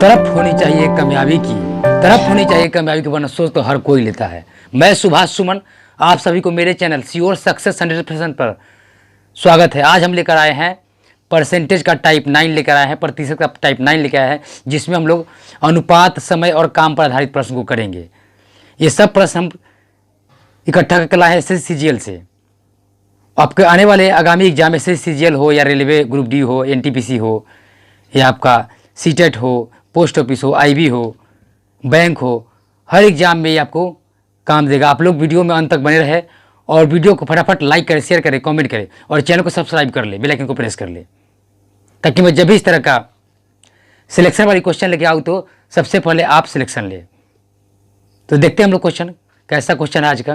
तरफ होनी चाहिए कामयाबी की, तरफ होनी चाहिए कामयाबी की, वरना सोच तो हर कोई लेता है। मैं सुभाष सुमन, आप सभी को मेरे चैनल श्योर सक्सेस 100% पर स्वागत है। आज हम लेकर आए हैं परसेंटेज का टाइप 9 लेकर आए हैं, प्रतिशत का टाइप 9 लेकर आए हैं, जिसमें हम लोग अनुपात, समय और काम पर आधारित प्रश्न को करेंगे। ये सब प्रश्न हम इकट्ठा करके लाए हैं SSCGL से। आपके आने वाले आगामी एग्जाम SSCGL हो या रेलवे ग्रुप डी हो, NTPC हो या आपका सीटेट हो, पोस्ट ऑफिस हो, IB हो, बैंक हो, हर एग्जाम में ये आपको काम देगा। आप लोग वीडियो में अंत तक बने रहे और वीडियो को फटाफट लाइक करें, शेयर करें, कमेंट करें और चैनल को सब्सक्राइब कर ले, बेल आइकन को प्रेस कर ले, ताकि मैं जब भी इस तरह का सिलेक्शन वाली क्वेश्चन लेके आऊँ तो सबसे पहले आप सिलेक्शन ले। तो देखते हैं हम लोग क्वेश्चन, कैसा क्वेश्चन है आज का,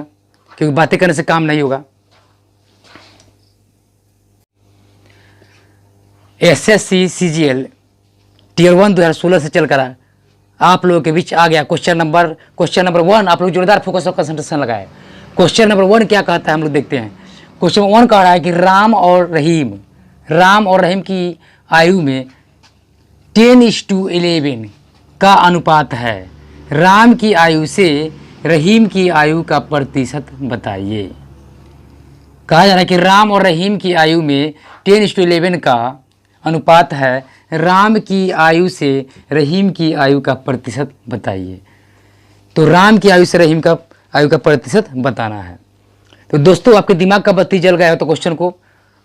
क्योंकि बातें करने से काम नहीं होगा। SSCGL टियर 1 2016 से चलकर आप लोगों के बीच आ गया क्वेश्चन नंबर 1। आप लोग जोरदार फोकस और कंसंट्रेशन लगाए। क्वेश्चन नंबर 1 क्या कहता है, हम लोग देखते हैं। क्वेश्चन 1 कह रहा है कि राम और रहीम की आयु में 10:11 का अनुपात है। राम की आयु से रहीम की आयु का प्रतिशत बताइए। कहा जा रहा है कि राम और रहीम की आयु में 10:11 का अनुपात है। राम की आयु से रहीम की आयु का प्रतिशत बताइए। तो राम की आयु से रहीम का आयु का प्रतिशत बताना है। तो दोस्तों, आपके दिमाग का बत्ती जल गया है तो क्वेश्चन को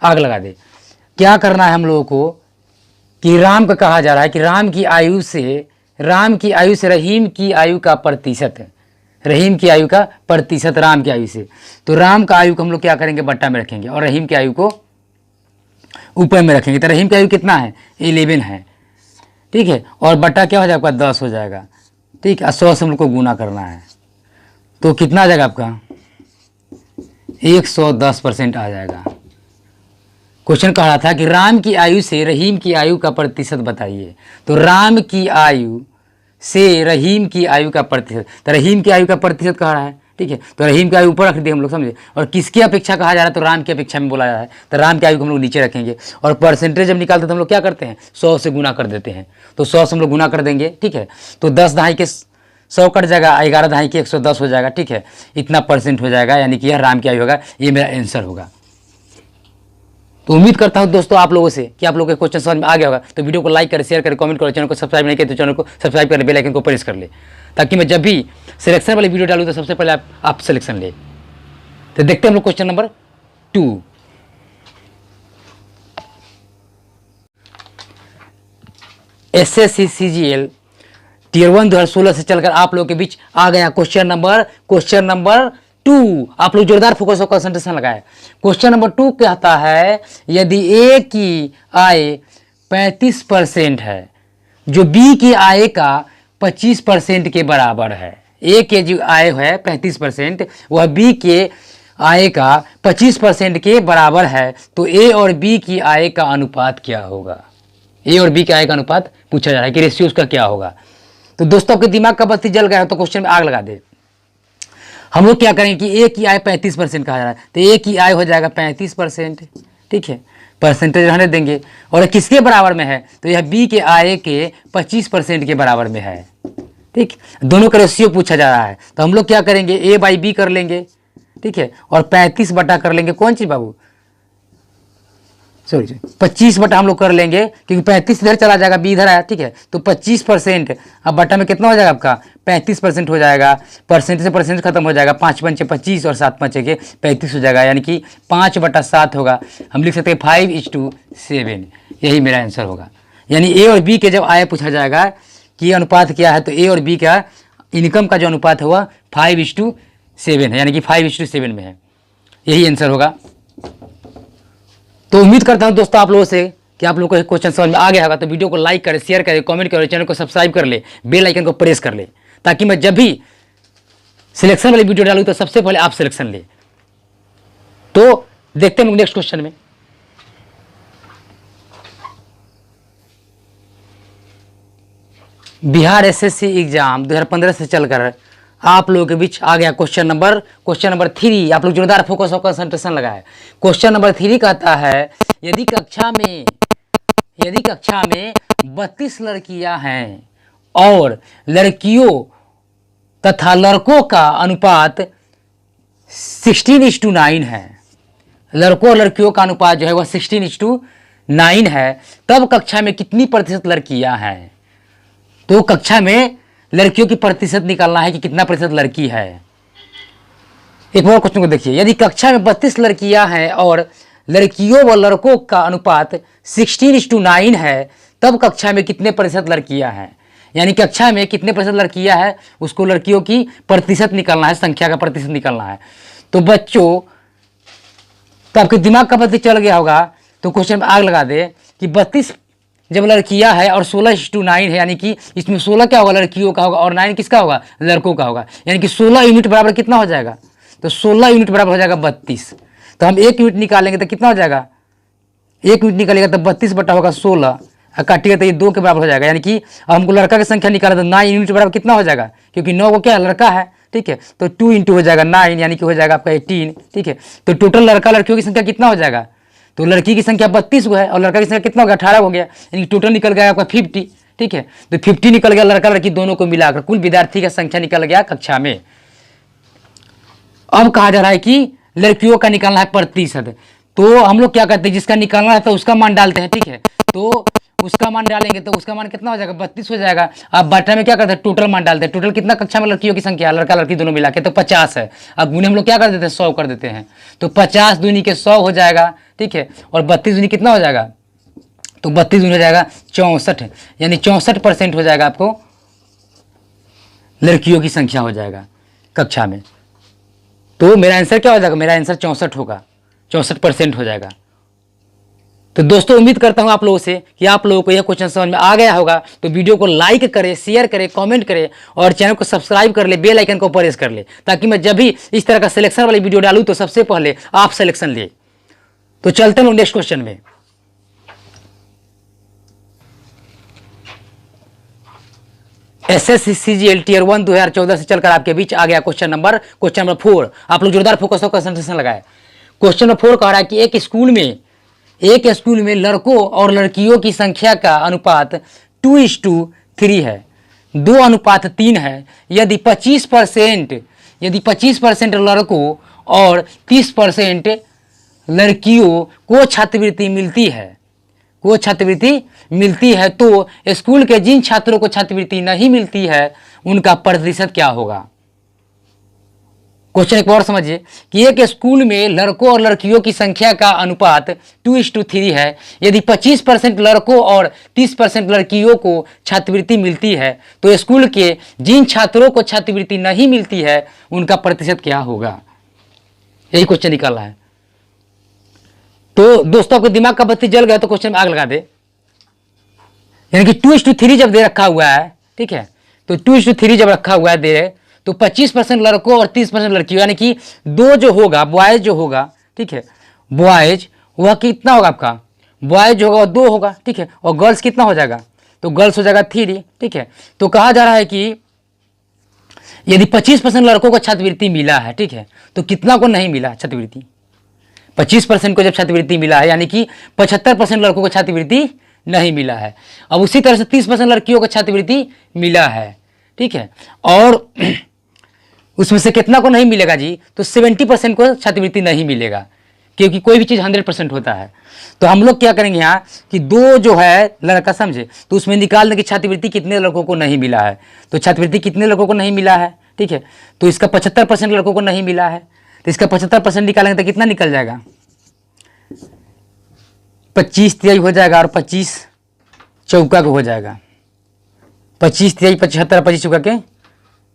आग लगा दे। क्या करना है हम लोगों को कि राम का कहा जा रहा है कि राम की आयु से रहीम की आयु का प्रतिशत है। रहीम की आयु का प्रतिशत राम की आयु से। तो राम का आयु को हम लोग क्या करेंगे, बट्टा में रखेंगे और रहीम की आयु को ऊपर में रखेंगे। तो रहीम की आयु कितना है, 11 है, ठीक है, और बट्टा क्या हो जाएगा, 10 हो जाएगा, ठीक है। 100 से हम लोग को गुना करना है तो कितना आ जाएगा आपका, 110% आ जाएगा। क्वेश्चन कह रहा था कि राम की आयु से रहीम की आयु का प्रतिशत बताइए। तो राम की आयु से रहीम की आयु का प्रतिशत, तो रहीम की आयु का प्रतिशत कह रहा है, ठीक है। तो रहीम की आयु ऊपर रख दिए हम लोग, समझे। और किसकी अपेक्षा कहा जा रहा है, तो राम की अपेक्षा में बोला जा रहा है। तो राम की आयु को हम लोग नीचे रखेंगे और परसेंटेज जब निकालते तो हम लोग क्या करते हैं, 100 से गुना कर देते हैं। तो 100 से हम लोग गुना कर देंगे, ठीक है। तो 10 दहाई के 100 कट जाएगा, 11 दहाई के 110 हो जाएगा, ठीक है। इतना % हो जाएगा, यानी कि यह राम की आयु होगा। ये मेरा आंसर होगा। तो उम्मीद करता हूं दोस्तों आप लोगों से कि आप लोगों के क्वेश्चन समझ में आ गया होगा। तो वीडियो को लाइक करें, शेयर करें, कमेंट करें, चैनल को सब्सक्राइब नहीं किया तो चैनल को सब्सक्राइब करें, बेल आइकन को प्रेस कर ले, ताकि मैं जब भी सिलेक्शन वाली वीडियो डालूं तो सबसे पहले आप सिलेक्शन ले। तो देखते हैं हम लोग क्वेश्चन नंबर 2। SSCGL टियर 1 2016 से चलकर आप लोगों के बीच आ गया क्वेश्चन नंबर 2। आप लोग जोरदार फोकस और कंसंट्रेशन लगाए। क्वेश्चन नंबर 2 कहता है, यदि A की आय 35% है जो B की आय का 25% के बराबर है। A के जो आय है 35%, वह B के आय का 25% के बराबर है, तो A और B की आय का अनुपात क्या होगा। A और B की आय का अनुपात पूछा जा रहा है कि रेशियो उसका क्या होगा। तो दोस्तों, आपके दिमाग का बत्ती जल गया है तो क्वेश्चन में आग लगा दे। हम लोग क्या करेंगे कि A की आय 35% कहा जा रहा है, तो A की आय हो जाएगा 35%, ठीक है। परसेंटेज रहने देंगे और किसके बराबर में है, तो यह B के आय के 25% के बराबर में है, ठीक। दोनों का रेशियो पूछा जा रहा है, तो हम लोग क्या करेंगे, A/B कर लेंगे, ठीक है, और 35 बटा कर लेंगे, कौन चीज बाबू, सॉरी 25 बटा हम लोग कर लेंगे, क्योंकि 35 इधर चला जाएगा, B इधर आया, ठीक है। तो 25%, अब बटा में कितना हो जाएगा आपका, 35% हो जाएगा। परसेंट से परसेंट खत्म हो जाएगा, 5 पंचे 25 और 7 पंचे के 35 हो जाएगा, यानी कि 5/7 होगा। हम लिख सकते हैं 5:7, यही मेरा आंसर होगा। यानी A और B के जब आय पूछा जाएगा कि अनुपात क्या है, तो A और B का इनकम का जो अनुपात हुआ 5:7 है, यानी कि 5:7 में है, यही आंसर होगा। तो उम्मीद करता हूं दोस्तों आप लोगों से कि आप लोगों को क्वेश्चन समझ में आ गया होगा। तो वीडियो को लाइक करें, शेयर करें, कमेंट करें, चैनल को सब्सक्राइब कर ले, बेल आइकन को प्रेस कर ले, ताकि मैं जब भी सिलेक्शन वाली वीडियो डालूं तो सबसे पहले आप सिलेक्शन ले। तो देखते हैं लोग नेक्स्ट क्वेश्चन में। बिहार SSC एग्जाम 2015 से चलकर आप लोगों के बीच आ गया क्वेश्चन नंबर 3। आप लोग जोरदार फोकस और कंसंट्रेशन लगाए। क्वेश्चन नंबर 3 कहता है, यदि कक्षा में 32 लड़कियां हैं और लड़कियों तथा लड़कों का अनुपात 16:9 है, लड़कों और लड़कियों का अनुपात जो है वह 16:9 है, तब कक्षा में कितनी प्रतिशत लड़कियां हैं? तो कक्षा में लड़कियों की प्रतिशत निकालना है कि कितना प्रतिशत लड़की है। एक और क्वेश्चन को देखिए, यदि कक्षा में 32 लड़कियां हैं और लड़कियों व लड़कों का अनुपात 16:9 है, तब कक्षा में कितने प्रतिशत लड़कियां हैं? यानी कक्षा में कितने प्रतिशत लड़कियां हैं, उसको लड़कियों की प्रतिशत निकालना है, संख्या का प्रतिशत निकालना है। तो बच्चों, तो आपके दिमाग का बत्ती चल गया होगा, तो क्वेश्चन में आग लगा दे कि 32 जब लड़कियां है और 16:9 है, यानी कि इसमें 16 क्या होगा, लड़कियों का होगा, और 9 किसका होगा, लड़कों का होगा। यानी कि 16 यूनिट बराबर कितना हो जाएगा, तो 16 यूनिट बराबर हो जाएगा 32। तो हम 1 यूनिट निकालेंगे तो कितना हो जाएगा, 1 यूनिट निकालेगा तो 32 बटा होगा 16, काटिएगा तो ये 2 के बराबर हो जाएगा। यानी कि हमको लड़का की संख्या निकाला तो 9 यूनिट बराबर कितना हो जाएगा, क्योंकि 9 को क्या लड़का है, ठीक है। तो 2 इंटू हो जाएगा 9, यानी कि हो जाएगा आपका 18, ठीक है। तो टोटल लड़का लड़कियों की संख्या कितना हो जाएगा, तो लड़की की संख्या 32 है और लड़का की संख्या कितना हो गया, 18 हो गया, यानी टोटल निकल गया आपका 50, ठीक है। तो 50 निकल गया लड़का लड़की दोनों को मिलाकर, कुल विद्यार्थी का संख्या निकल गया कक्षा में। अब कहा जा रहा है कि लड़कियों का निकालना है प्रतिशत। तो हम लोग क्या करते हैं, जिसका निकालना है तो उसका मान डालते हैं, ठीक है। तो उसका मान डालेंगे तो उसका मान कितना हो जाएगा, 32 हो जाएगा। अब बटा में क्या करते हैं, टोटल मान डालते हैं। टोटल कितना कक्षा में लड़कियों की संख्या, लड़का लड़की दोनों मिला के, तो 50 है। अब गुने हम लोग क्या कर देते हैं, 100 कर देते हैं। तो 50 दूनी के 100 हो जाएगा, ठीक है। और 32 दूनी कितना हो जाएगा, तो 32 दूनी हो जाएगा 64, यानी 64% हो जाएगा आपको लड़कियों की संख्या हो जाएगा कक्षा में। तो मेरा आंसर क्या हो जाएगा, मेरा आंसर 64 होगा, 64% हो जाएगा। तो दोस्तों, उम्मीद करता हूं आप लोगों से कि आप लोगों को यह क्वेश्चन समझ में आ गया होगा। तो वीडियो को लाइक करें, शेयर करें, कमेंट करें और चैनल को सब्सक्राइब कर ले, बेल आइकन को प्रेस कर ले, ताकि मैं जब भी इस तरह का सिलेक्शन वाली वीडियो डालूं तो सबसे पहले आप सिलेक्शन ले। तो चलते हैं नेक्स्ट क्वेश्चन में। एसएससी सीजीएल टियर 1 2014 से चलकर आपके बीच आ गया क्वेश्चन नंबर 4। आप लोग जोरदार फोकस और कंसंट्रेशन लगाए। क्वेश्चन नंबर 4 कह रहा है कि एक स्कूल में लड़कों और लड़कियों की संख्या का अनुपात 2:3 है, 2:3 है। यदि 25% लड़कों और 30% लड़कियों को छात्रवृत्ति मिलती है, तो स्कूल के जिन छात्रों को छात्रवृत्ति नहीं मिलती है उनका प्रतिशत क्या होगा। क्वेश्चन एक और समझिए कि एक स्कूल में लड़कों और लड़कियों की संख्या का अनुपात 2:3 है। यदि 25% लड़कों और 30% लड़कियों को छात्रवृत्ति मिलती है, तो स्कूल के जिन छात्रों को छात्रवृत्ति नहीं मिलती है उनका प्रतिशत क्या होगा। यही क्वेश्चन निकालना है। तो दोस्तों, आपके दिमाग का बत्ती जल गया तो क्वेश्चन में आग लगा दे। यानी कि 2:3 जब दे रखा हुआ है, ठीक है, तो 2:3 जब रखा हुआ है दे, तो 25% लड़कों और 30% लड़कियों, यानी कि दो जो होगा बॉयज जो होगा, ठीक है, बॉयज वह कितना होगा आपका, बॉयज जो होगा वह 2 होगा, ठीक है। और गर्ल्स कितना हो जाएगा, तो गर्ल्स हो जाएगा 3, ठीक है। तो कहा जा रहा है कि यदि 25% लड़कों को छात्रवृत्ति मिला है, ठीक है, तो कितना को नहीं मिला छात्रवृत्ति, 25% को जब छात्रवृत्ति मिला है, यानी कि 75% लड़कों को छात्रवृत्ति नहीं मिला है। अब उसी तरह से 30% लड़कियों को छात्रवृत्ति मिला है, ठीक है। और उसमें से कितना को नहीं मिलेगा जी, तो 70% को छात्रवृत्ति नहीं मिलेगा, क्योंकि कोई भी चीज़ 100% होता है। तो हम लोग क्या करेंगे यहाँ कि 2 जो है लड़का समझे, तो उसमें निकाल दें कि छात्रवृत्ति कितने लड़कों को नहीं मिला है। तो छात्रवृत्ति कितने लड़कों को नहीं मिला है, ठीक है, तो इसका 75% लड़कों को नहीं मिला है, तो इसका 75% निकालेंगे तो कितना निकल जाएगा, 25 तिहाई हो जाएगा और 25 चौका को हो जाएगा, 25 तिहाई 75, 25 चौका के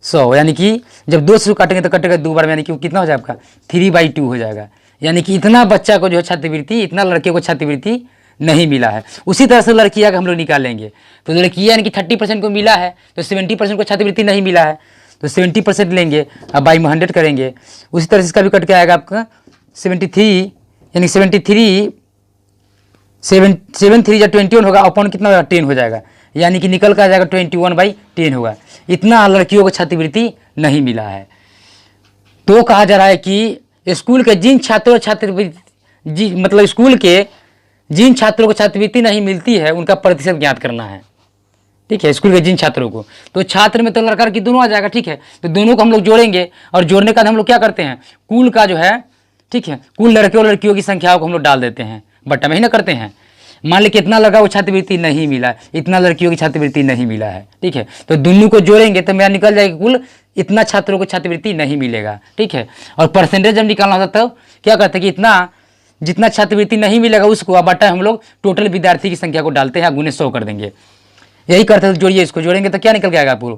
100, यानी कि जब 2 से काटेंगे तो कटेगा 2 बार में, यानी कि कितना हो जाएगा आपका 3/2 हो जाएगा। यानी कि इतना बच्चा को जो है छात्रवृत्ति, इतना लड़के को छात्रवृत्ति नहीं मिला है। उसी तरह से लड़कियां का हम लोग निकालेंगे, तो लड़कियां यानी कि 30% को मिला है, तो 70% को छात्रवृत्ति नहीं मिला है, तो 70% लेंगे, अब बाई 100 करेंगे। उसी तरह से इसका भी कट के आएगा आपका 73, यानी 73 7 3 या 21 होगा, अपॉन कितना होगा 10 हो जाएगा, यानी कि निकल कर आ जाएगा 21/10 होगा। इतना लड़कियों को छात्रवृत्ति नहीं मिला है। तो कहा जा रहा है कि स्कूल के जिन छात्रों छात्रवृत्ति मतलब स्कूल के जिन छात्रों को छात्रवृत्ति नहीं मिलती है उनका प्रतिशत ज्ञात करना है। ठीक है, स्कूल के जिन छात्रों को, तो छात्र में तो लड़का लड़की दोनों आ जाएगा। ठीक है, तो दोनों को हम लोग जोड़ेंगे और जोड़ने का हम लोग क्या करते हैं, कुल का जो है, ठीक है, कुल लड़के और लड़कियों की संख्याओं को हम लोग डाल देते हैं, बट्टा में ही ना करते हैं। मान ली कितना लड़का को छात्रवृत्ति नहीं मिला, इतना लड़कियों की छात्रवृत्ति नहीं मिला है। ठीक है, तो दोनों को जोड़ेंगे तो मेरा निकल जाएगा कुल इतना छात्रों को छात्रवृत्ति नहीं मिलेगा। ठीक है, और परसेंटेज जब निकालना होता तब क्या करते हैं कि इतना जितना छात्रवृत्ति नहीं मिलेगा उसको अब बट्टा हम लोग टोटल विद्यार्थी की संख्या को डालते हैं, गुने 100 कर देंगे। यही करते हैं, जोड़िए, इसको जोड़ेंगे तो क्या निकल के आएगा पूरा,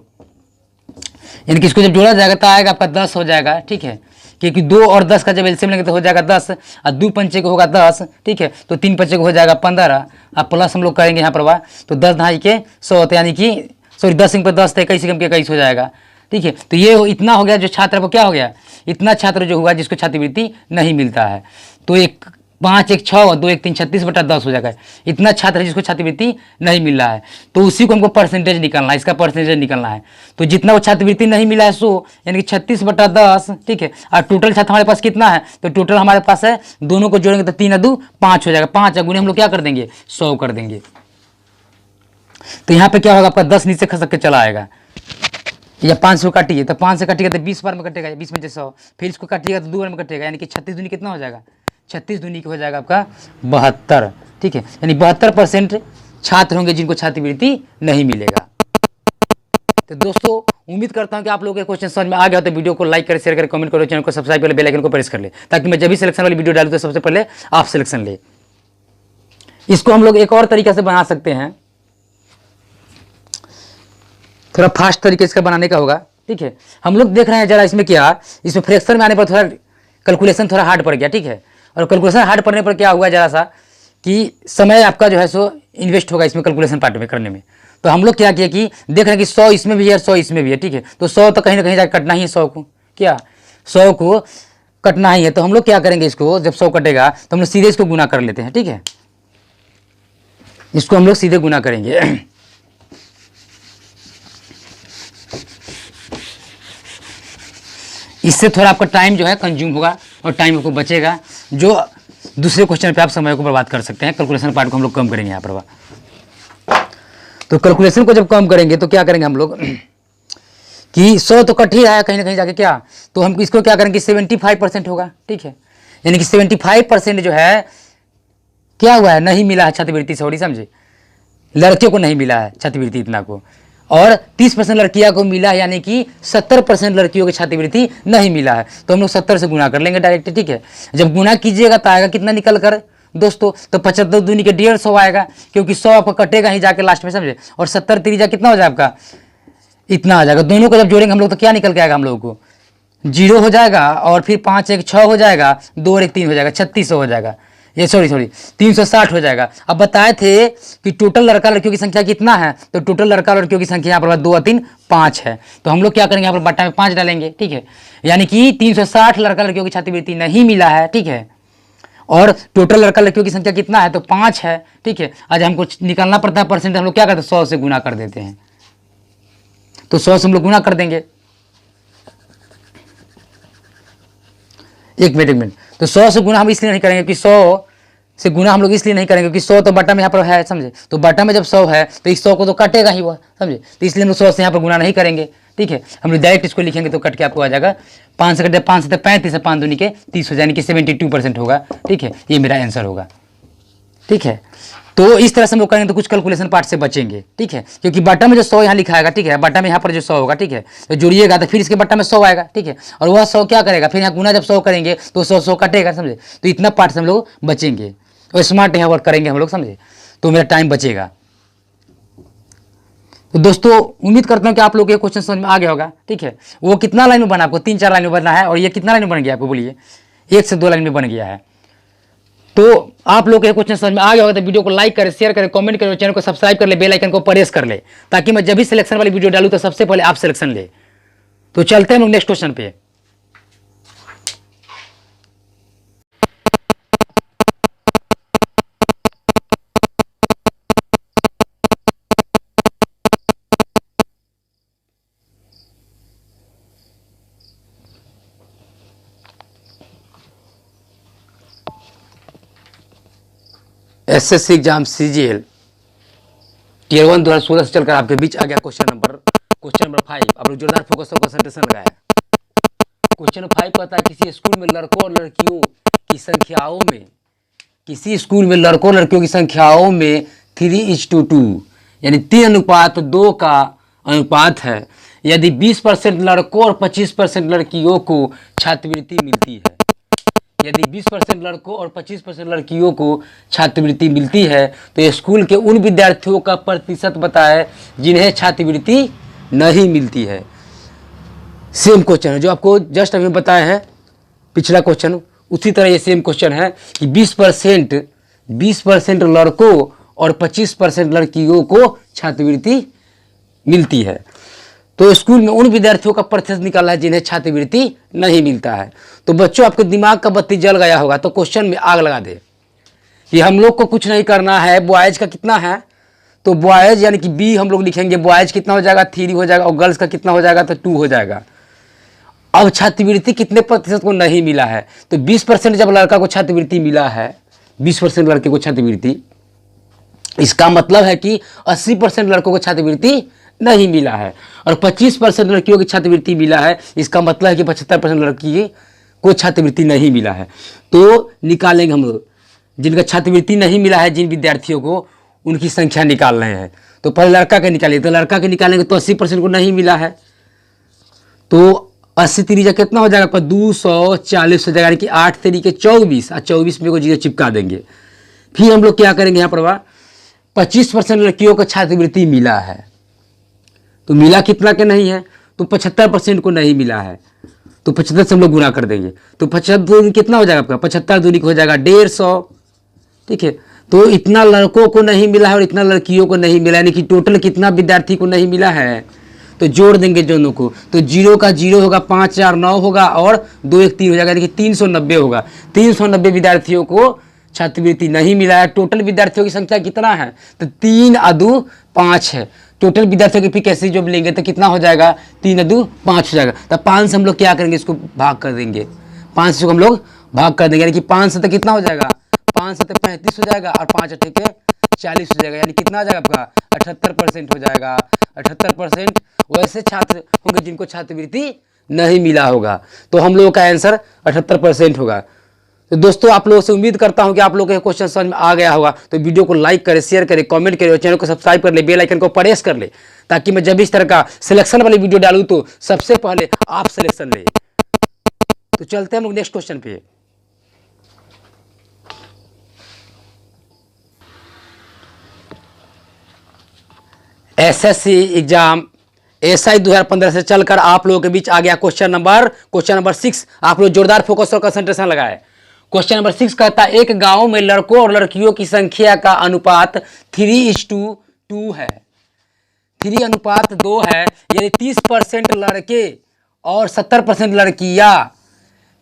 यानी कि इसको जब जोड़ा जाएगा तो आएगा आपका 10 हो जाएगा। ठीक है, क्योंकि 2 और 10 का जब एलसीएम लेंगे तो हो जाएगा 10, और 2 पंचे को होगा 10। ठीक है, तो 3 पंचे को हो जाएगा 15, अब प्लस हम लोग करेंगे यहाँ पर वाह, तो 10 ढाई के 100 होते, यानी कि सॉरी 10 पर 10 थे, 21 के 21 हो जाएगा। ठीक है, तो ये इतना हो गया जो छात्र को क्या हो गया, इतना छात्र जो हुआ जिसको छात्रवृत्ति नहीं मिलता है, तो 5 1 6 और 2 1 3 36/10 हो जाएगा। इतना छात्र है जिसको छात्रवृत्ति नहीं मिल रहा है, तो उसी को हमको परसेंटेज निकालना है, इसका परसेंटेज निकालना है। तो जितना वो छात्रवृत्ति नहीं मिला है 100, यानी कि 36/10। ठीक है, और टोटल छात्र हमारे पास कितना है, तो टोटल हमारे पास है, दोनों को जोड़ेंगे तो 3 और 2 5 हो जाएगा। 5 गुने हम लोग क्या कर देंगे, 100 कर देंगे। तो यहाँ पे क्या होगा, आपका 10 नीचे खसक के चला आएगा, या 5 से काटिए तो 5 से काटिएगा तो 20 बार में कटेगा, 20 में 100, फिर इसको काटिएगा तो 2 बार में कटेगा, यानी कि 36 दूनी कितना हो जाएगा, 36 दूनी हो जाएगा आपका 72। ठीक है, यानी 72% छात्र होंगे जिनको छात्रवृत्ति नहीं मिलेगा। तो दोस्तों उम्मीद करता हूं कि आप लोगों के क्वेश्चन समझ में आ गया हो, तो वीडियो को लाइक करें, शेयर करें, कमेंट करो, चैनल को सब्सक्राइब करें, बेल आइकन को प्रेस कर ले, ताकि मैं जब भी सिलेक्शन वाली वीडियो डालूं तो सबसे पहले आप सिलेक्शन ले। इसको हम लोग एक और तरीके से बना सकते हैं, थोड़ा फास्ट तरीके से बनाने का होगा। ठीक है, हम लोग देख रहे हैं जरा इसमें क्या, इसमें फ्रैक्शन में आने पर थोड़ा कैलकुलेशन थोड़ा हार्ड पड़ गया। ठीक है, और कैलकुलेशन हार्ड पड़ने पर क्या हुआ जरा सा कि समय आपका जो है सो इन्वेस्ट होगा इसमें कैलकुलेशन पार्ट में करने में। तो हम लोग क्या किया कि देख रहे हैं कि 100 इसमें भी है, 100 इसमें भी है। ठीक है, तो 100 तो कहीं ना कहीं जाकर कटना ही है, 100 को क्या 100 को कटना ही है। तो हम लोग क्या करेंगे, इसको जब 100 कटेगा तो हम लोग सीधे इसको गुना कर लेते हैं। ठीक है, इसको हम लोग सीधे गुना करेंगे। इससे थोड़ा आपका टाइम जो है कंज्यूम होगा और टाइम आपको बचेगा, जो दूसरे क्वेश्चन पे आप समय को बर्बाद कर सकते हैं। कैलकुलेशन पार्ट को हम लोग कम करेंगे यहाँ पर। तो कैलकुलेशन को जब कम करेंगे तो क्या करेंगे हम लोग कि 100 तो कट ही रहा है कहीं ना कहीं जाके, क्या तो हम इसको क्या करेंगे 75% होगा। ठीक है, यानी कि 75% जो है क्या हुआ है, नहीं मिला है छात्रवृत्ति, सॉरी समझे, लड़कियों को नहीं मिला है छात्रवृत्ति इतना को, और 30% लड़कियों को मिला है, यानी कि 70% लड़कियों की छात्रवृत्ति नहीं मिला है। तो हम लोग 70 से गुना कर लेंगे डायरेक्ट। ठीक है, जब गुना कीजिएगा तो आएगा कितना निकल कर दोस्तों, तो 75 दूनी के 150 आएगा, क्योंकि 100 आपको कटेगा ही जाके लास्ट में, समझे, और 70 त्रिजा कितना हो जाएगा आपका, इतना आ जाएगा। दोनों को जब जोड़ेंगे हम लोग तो क्या निकल के आएगा, हम लोगों को 0 हो जाएगा, और फिर 5 1 6 हो जाएगा, 2 और 1 3 हो जाएगा, 3600 हो जाएगा, ये सॉरी 360 हो जाएगा। अब बताए थे कि टोटल लड़का लड़कियों की संख्या कितना है, तो टोटल लड़का लड़कियों की संख्या यहाँ पर 2 और 3 5 है। तो हम लोग क्या करेंगे, यहाँ पर बट्टा में 5 डालेंगे। ठीक है, यानी कि 360 लड़का लड़कियों की छात्रवृत्ति नहीं मिला है। ठीक है, और टोटल लड़का लड़कियों की संख्या कितना है, तो 5 है। ठीक है, आज हमको निकालना पड़ता है परसेंट, हम लोग क्या करते हैं 100 से गुना कर देते हैं, तो 100 से हम लोग गुना कर देंगे। एक मिनट, तो 100 से गुना हम इसलिए नहीं करेंगे कि 100 से गुना हम लोग इसलिए नहीं करेंगे कि 100 तो बट्टा में यहाँ पर है, समझे, तो बट्टा में जब 100 है तो इस 100 को तो कटेगा ही वो, समझे, तो इसलिए हम लोग 100 से यहाँ पर गुना नहीं करेंगे। ठीक है, हम लोग डायरेक्ट इसको लिखेंगे तो कट के आपको आ जाएगा 5 से कटे 5 से 35 है, 5 दूनी के 30 हो जाए, यानी कि 72% होगा। ठीक है, ये मेरा आंसर होगा। ठीक है, तो इस तरह से हम लोग करेंगे तो कुछ कैलकुलेशन पार्ट से बचेंगे। ठीक है, क्योंकि बट्टा में जो 100 यहाँ लिखा आएगा, ठीक है, बट्टा में यहाँ पर जो 100 होगा, ठीक है, तो जोड़िएगा तो फिर इसके बट्टा में 100 आएगा। ठीक है, और वह 100 क्या करेगा, फिर यहाँ गुना जब 100 करेंगे तो 100 कटेगा, समझे, तो इतना पार्ट से हम लोग बचेंगे और स्मार्ट यहाँ वर्क करेंगे हम लोग, समझे, तो मेरा टाइम बचेगा। तो दोस्तों उम्मीद करता हूँ कि आप लोग ये क्वेश्चन समझ में आ गया होगा। ठीक है, वो कितना लाइन में बना, आपको 3-4 लाइन में बनना है, और ये कितना लाइन में बन गया आपको, बोलिए 1 से 2 लाइन में बन गया है। तो आप लोग ये क्वेश्चन समझ में आ गया होगा तो वीडियो को लाइक करें, शेयर करें, कमेंट करें, चैनल को सब्सक्राइब कर ले, बेल आइकन को प्रेस कर ले, ताकि मैं जब भी सिलेक्शन वाली वीडियो डालूं तो सबसे पहले आप सिलेक्शन ले। तो चलते हैं हम नेक्स्ट क्वेश्चन पे। एसएससी एग्जाम सीजीएल टीयर 1 2016 से चलकर आपके बीच आ गया क्वेश्चन नंबर 5। आप लोग जोरदार फोकस और कंसंट्रेशन लगाए। क्वेश्चन 5 कहता है किसी स्कूल में लड़कों और लड़कियों की संख्याओं में, किसी स्कूल में लड़कों और लड़कियों की संख्याओं में 3:2 यानी 3:2 का अनुपात है। यदि 20% लड़कों और 25% लड़कियों को छात्रवृत्ति मिलती है, यदि 20% लड़कों और 25% लड़कियों को छात्रवृत्ति मिलती है तो स्कूल के उन विद्यार्थियों का प्रतिशत बताएं जिन्हें छात्रवृत्ति नहीं मिलती है। सेम क्वेश्चन है जो आपको जस्ट अभी बताया है पिछला क्वेश्चन, उसी तरह ये सेम क्वेश्चन है कि 20% लड़कों और 25% लड़कियों को छात्रवृत्ति मिलती है। तो स्कूल में उन विद्यार्थियों का प्रतिशत निकाला है जिन्हें छात्रवृत्ति नहीं मिलता है। तो बच्चों आपके दिमाग का बत्ती जल गया होगा तो क्वेश्चन में आग लगा दे कि हम लोग को कुछ नहीं करना है। बॉयज का कितना है तो बॉयज यानी कि बी हम लोग लिखेंगे, बॉयज कितना हो जाएगा 3 हो जाएगा और गर्ल्स का कितना हो जाएगा तो 2 हो जाएगा। अब छात्रवृत्ति कितने प्रतिशत को नहीं मिला है तो 20% जब लड़का को छात्रवृत्ति मिला है, 20% लड़के को छात्रवृत्ति, इसका मतलब है कि 80% लड़कों को छात्रवृत्ति नहीं मिला है और 25% लड़कियों की छात्रवृत्ति मिला है। इसका मतलब है कि 75% लड़की को छात्रवृत्ति नहीं मिला है। तो निकालेंगे हम लोग जिनका छात्रवृत्ति नहीं मिला है, जिन विद्यार्थियों को, उनकी संख्या निकाल रहे हैं। तो पहले लड़का के निकालिए, तो लड़का के निकालेंगे तो 80% को नहीं मिला है तो 80 3 कितना हो जाएगा आपका 240 हो जाएगा, यानी कि 8 3 24 और 24 में को 0 चिपका देंगे। फिर हम लोग क्या करेंगे यहाँ पर 25% लड़कियों को छात्रवृत्ति मिला है तो मिला कितना के नहीं है तो 75% को नहीं मिला है तो 75 से हम लोग गुना कर देंगे तो 75 कितना हो जाएगा आपका 75 दूनी को हो जाएगा 150। ठीक है, तो इतना लड़कों को नहीं मिला है और इतना लड़कियों को नहीं मिला, यानी कि टोटल कितना विद्यार्थी को नहीं मिला है तो जोड़ देंगे दोनों को। तो 0 का 0 होगा, 5 4 9 होगा और 2 1 3 हो जाएगा, यानी कि 390 होगा। 390 विद्यार्थियों को छात्रवृत्ति नहीं मिला है। टोटल विद्यार्थियों की संख्या कितना है तो 3 अदू 5 है। टोटल विद्यार्थियों की फिर कैसे जब लेंगे तो कितना हो जाएगा 3 अदू 5 हो जाएगा। तो 5 से हम लोग क्या करेंगे, इसको भाग कर देंगे, 5 से हम लोग भाग कर देंगे, यानी कि 5 से तो कितना हो जाएगा 5 से 35 हो जाएगा और 5 8 के 40 हो जाएगा, यानी कितना आ जाएगा आपका 78% हो जाएगा। 78% वैसे छात्र होंगे जिनको छात्रवृत्ति नहीं मिला होगा। तो हम लोगों का आंसर 78% होगा। तो दोस्तों आप लोगों से उम्मीद करता हूं कि आप लोगों को क्वेश्चन समझ में आ गया होगा। तो वीडियो को लाइक करें, शेयर करें, कमेंट करें और चैनल को सब्सक्राइब कर ले, बेल आइकन को प्रेस कर ले, ताकि मैं जब इस तरह का सिलेक्शन वाली वीडियो डालूं तो सबसे पहले आप सिलेक्शन ले। तो चलते हैं हम लोग नेक्स्ट क्वेश्चन पे। एसएससी एग्जाम एसआई 2015 से चलकर आप लोगों के बीच आ गया क्वेश्चन नंबर 6। आप लोग जोरदार फोकस और कंसंट्रेशन लगाए। क्वेश्चन नंबर 6 कहता है एक गांव में लड़कों और लड़कियों की संख्या का अनुपात 3:2 है। 3:2 है, यदि 30% लड़के और 70% लड़कियां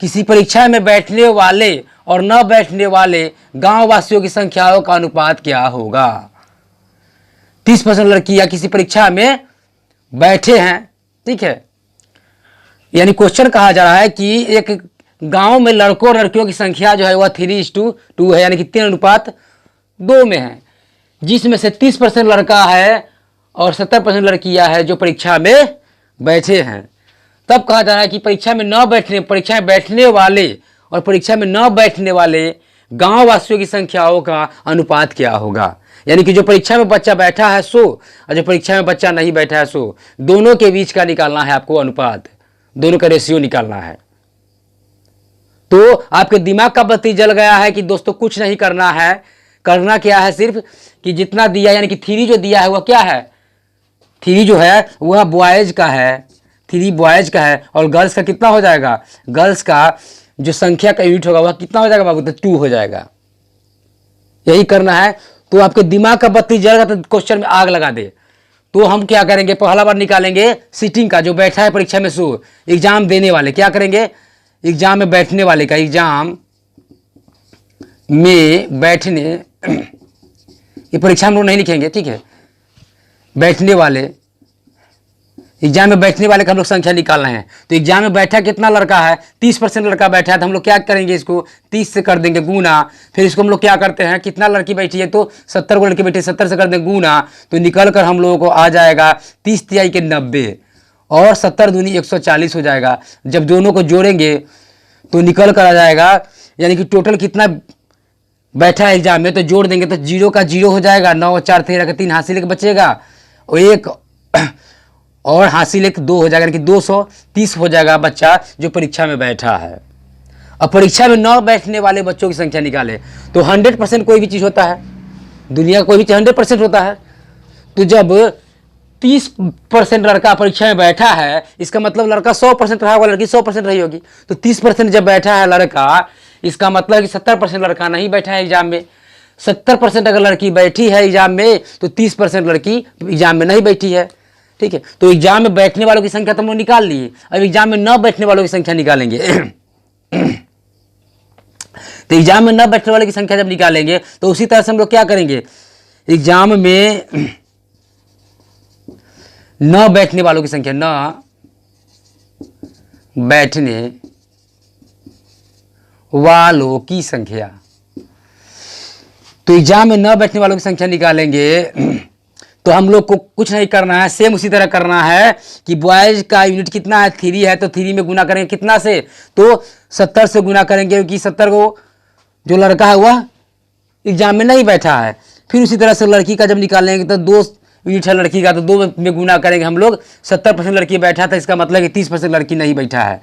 किसी परीक्षा में बैठने वाले और न बैठने वाले गांव वासियों की संख्याओं का अनुपात क्या होगा। 30% लड़कियां किसी परीक्षा में बैठे हैं, ठीक है, यानी क्वेश्चन कहा जा रहा है कि एक गांव में लड़कों और लड़कियों की संख्या जो है वह 3:2 है, यानी कि 3:2 में है, जिसमें से 30% लड़का है और 70% लड़कियां है जो परीक्षा में बैठे हैं। तब कहा जा रहा है कि परीक्षा में बैठने वाले और परीक्षा में न बैठने वाले गांव वासियों की संख्याओं का अनुपात क्या होगा। यानी कि जो परीक्षा में बच्चा बैठा है सो और जो परीक्षा में बच्चा नहीं बैठा है सो, दोनों के बीच का निकालना है आपको अनुपात, दोनों का रेशियो निकालना है। तो आपके दिमाग का बत्ती जल गया है कि दोस्तों कुछ नहीं करना है। करना क्या है, सिर्फ कि जितना दिया, यानी कि 3 जो दिया है वह क्या है, 3 जो है वह बॉयज का है, 3 बॉयज का है और गर्ल्स का कितना हो जाएगा, गर्ल्स का जो संख्या का यूनिट होगा वह कितना हो जाएगा बाबू, तो 2 हो जाएगा। यही करना है। तो आपके दिमाग का बत्ती जलेगा तो क्वेश्चन में आग लगा दे। तो हम क्या करेंगे, पहला बार निकालेंगे सीटिंग का, जो बैठा है परीक्षा में सो, एग्जाम देने वाले क्या करेंगे, एग्जाम में बैठने वाले का, एग्जाम में बैठने, ये परीक्षा में लोग नहीं लिखेंगे, ठीक है, बैठने वाले एग्जाम में बैठने वाले का हम लोग संख्या निकाल रहे हैं। तो एग्जाम में बैठा कितना लड़का है, 30% लड़का बैठा है, तो हम लोग क्या करेंगे, इसको 30 से कर देंगे गुना। फिर इसको हम लोग क्या करते हैं, कितना लड़की बैठी है, तो 70 को लड़की बैठी है, 70 से कर देंगे गुना, तो निकल कर हम लोगों को आ जाएगा 30 तिहाई के 90 और 70 दूनी 140 हो जाएगा। जब दोनों को जोड़ेंगे तो निकल कर आ जाएगा, यानी कि टोटल कितना बैठा है एग्जाम में, तो जोड़ देंगे तो 0 का 0 हो जाएगा, 9 4 13 का 3 हासिल एक बचेगा और एक और हासिल एक 2 हो जाएगा, यानी कि 230 हो जाएगा बच्चा जो परीक्षा में बैठा है। अब परीक्षा में न बैठने वाले बच्चों की संख्या निकाले तो 100% कोई भी चीज़ होता है, दुनिया का कोई भी चीज़ 100% होता है। तो जब 30% लड़का परीक्षा में बैठा है, इसका मतलब लड़का 100% रहा होगा, लड़की 100% रही होगी। तो 30% जब बैठा है लड़का, इसका मतलब है कि 70% लड़का नहीं बैठा है एग्जाम में। 70% अगर लड़की बैठी है एग्जाम में तो 30% लड़की एग्जाम में नहीं बैठी है। ठीक है, तो एग्जाम में बैठने वालों की संख्या तो हम लोग निकाल लिए, अब एग्जाम में न बैठने वालों की संख्या निकालेंगे। तो एग्जाम में न बैठने वालों की संख्या जब निकालेंगे तो उसी तरह से हम लोग क्या करेंगे, एग्जाम में न बैठने वालों की संख्या, न बैठने वालों की संख्या, तो एग्जाम में न बैठने वालों की संख्या निकालेंगे तो हम लोग को कुछ नहीं करना है, सेम उसी तरह करना है कि बॉयज का यूनिट कितना है, 3 है, तो 3 में गुना करेंगे कितना से, तो 70 से गुना करेंगे, क्योंकि 70 को जो लड़का है वह एग्जाम में नहीं बैठा है। फिर उसी तरह से लड़की का जब निकालेंगे तो 2 यूनिट है लड़की का, तो 2 में गुना करेंगे हम लोग, 70% लड़की बैठा था, इसका मतलब कि 30% लड़की नहीं बैठा है।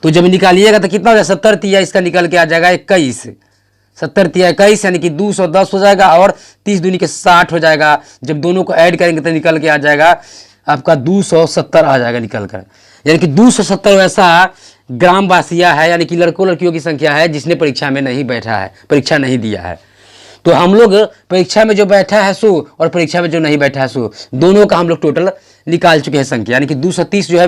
तो जब निकालिएगा तो कितना हो जाएगा, 70 तिया इसका निकल के आ जाएगा 21, 70 तिया 21 यानी कि 210 हो जाएगा और 30 दूनी के 60 हो जाएगा। जब दोनों को ऐड करेंगे तो निकल के आ जाएगा आपका 270 आ जाएगा निकल कर, यानी कि 270 वैसा ग्रामवासिया है, यानी कि लड़कों लड़कियों की संख्या है जिसने परीक्षा में नहीं बैठा है, परीक्षा नहीं दिया है। तो हम लोग परीक्षा में जो बैठा है सो और परीक्षा में जो नहीं बैठा है सो, दोनों का हम लोग टोटल निकाल चुके हैं संख्या, यानी कि 230 जो है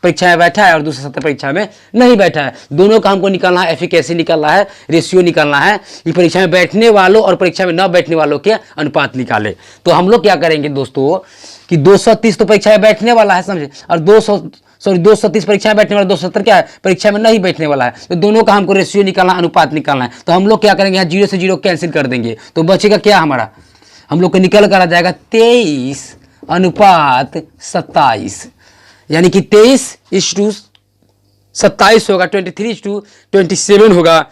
परीक्षा में बैठा है और 270 परीक्षा में नहीं बैठा है। दोनों का हमको निकालना है, एफिकेसी निकालना है, रेशियो निकालना है कि परीक्षा में बैठने वालों और परीक्षा में न बैठने वालों के अनुपात निकाले। तो हम लोग क्या करेंगे दोस्तों कि 230 तो परीक्षा में बैठने वाला है, समझे, और 230 परीक्षा में बैठने वाला, 270 क्या है, परीक्षा में नहीं बैठने वाला है। तो दोनों का हमको रेशियो निकालना, अनुपात निकालना है। तो हम लोग क्या करेंगे, यहाँ 0 से 0 कैंसिल कर देंगे, तो बचेगा क्या हमारा, हम लोग को निकल कर आ जाएगा 23 अनुपात 27, यानी कि 23:27 होगा, 23:27 होगा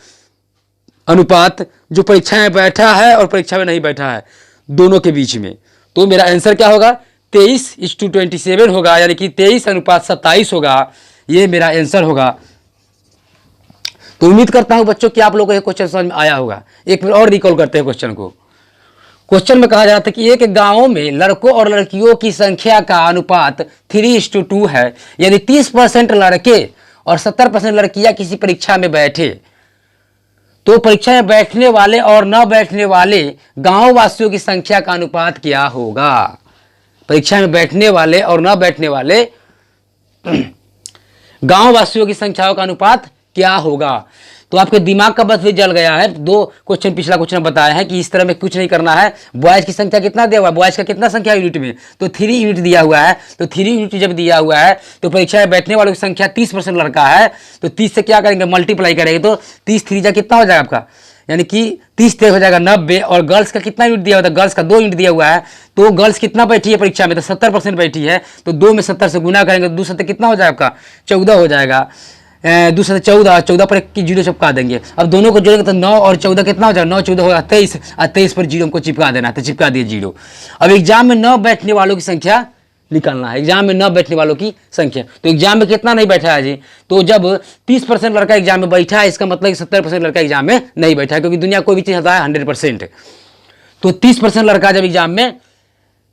अनुपात जो परीक्षा में बैठा है और परीक्षा में नहीं बैठा है दोनों के बीच में। तो मेरा आंसर क्या होगा, 23:27 होगा, यानी कि 23 अनुपात 27 होगा, ये मेरा आंसर होगा। तो उम्मीद करता हूं बच्चों कि आप लोगों को ये क्वेश्चन समझ में आया होगा। एक बार और रिकॉल करते हैं क्वेश्चन को। क्वेश्चन में कहा जाता है कि एक गांव में लड़कों और लड़कियों की संख्या का अनुपात 3:2 है, यानी 30% लड़के और 70% लड़कियां किसी परीक्षा में बैठे, तो परीक्षा में बैठने वाले और न बैठने वाले गांव वासियों की संख्या का अनुपात क्या होगा। परीक्षा में बैठने वाले और न बैठने वाले गांव वासियों की संख्याओं का अनुपात क्या होगा। तो आपके दिमाग का बस भी जल गया है। 2 क्वेश्चन पिछला क्वेश्चन बताया है कि इस तरह में कुछ नहीं करना है। बॉयज की संख्या कितना दिया हुआ है, बॉयज का कितना संख्या यूनिट में, तो 3 यूनिट दिया हुआ है। तो 3 यूनिट जब दिया हुआ है तो परीक्षा में बैठने वालों की संख्या 30% लड़का है, तो 30 से क्या करेंगे, मल्टीप्लाई करेंगे, तो 30 3 जा कितना हो जाएगा आपका, यानी कि 30 हो जाएगा 90। और गर्ल्स का कितना यूनिट दिया हुआ है, गर्ल्स का 2 यूनिट दिया हुआ है। तो गर्ल्स कितना बैठी है परीक्षा में, तो 70% बैठी है, तो 2 में 70 से गुना करेंगे तो 2 से कितना हो जाएगा आपका, 14 हो जाएगा। 2 से 14 पर 1 की 0 चिपका देंगे। अब दोनों को जोड़ेंगे तो 9 और 14 कितना हो जाएगा, 9 14 होगा 23, और 23 पर 0 हमको चिपका देना है, तो चिपका दिए 0। अब एग्जाम में न बैठने वालों की संख्या निकालना है, एग्जाम में न बैठने वालों की संख्या। तो एग्जाम में कितना नहीं बैठा है जी, तो जब 30% लड़का एग्जाम में बैठा है, इसका मतलब कि 70% लड़का एग्जाम में नहीं बैठा है, क्योंकि दुनिया कोई भी चीज़ होता है 100%। तो 30% लड़का जब एग्जाम में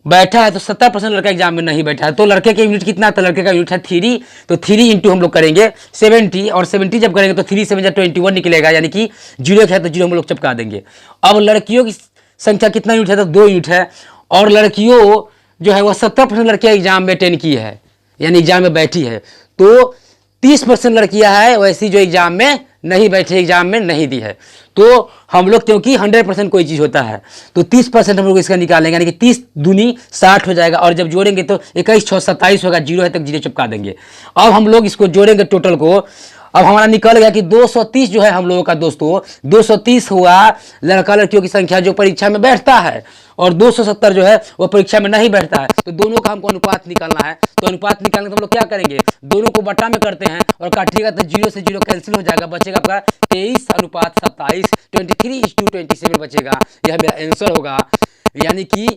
बैठा है तो 70% लड़का एग्जाम में नहीं बैठा है। तो लड़के के यूनिट कितना, तो लड़के का यूनिट है 3, तो 3 इंटू हम लोग करेंगे 70, और 70 जब करेंगे तो 3 7 21 निकलेगा, यानी कि 0 है तो 0 हम लोग चिपका देंगे। अब लड़कियों की संख्या कितना यूनिट है, तो 2 यूनिट है, और लड़कियों जो है वह 70% लड़कियां एग्जाम में अटेंड की है, यानी एग्जाम में बैठी है। तो 30% लड़कियां है वैसी जो एग्जाम में नहीं बैठे एग्जाम में नहीं दी है। तो हम लोग क्योंकि 100% कोई चीज़ होता है तो 30% हम लोग इसका निकालेंगे, यानी कि 30 दूनी 60 हो जाएगा। और जब जोड़ेंगे तो 21 6 27 होगा, जीरो है तक जीरो चिपका देंगे। अब हम लोग इसको जोड़ेंगे टोटल को। अब हमारा निकल गया कि 230 जो है हम लोगों का दोस्तों 230 हुआ लड़का लड़कियों की संख्या जो परीक्षा में बैठता है, और 270 जो है वो परीक्षा में नहीं बैठता है। तो दोनों का हमको अनुपात निकालना है। तो अनुपात निकालने तो हम लोग क्या करेंगे, दोनों को बटा में करते हैं और काटिएगा तो जीरो से जीरो कैंसिल हो जाएगा, बचेगा आपका 23:27 23:27 बचेगा। यह मेरा आंसर होगा, यानी कि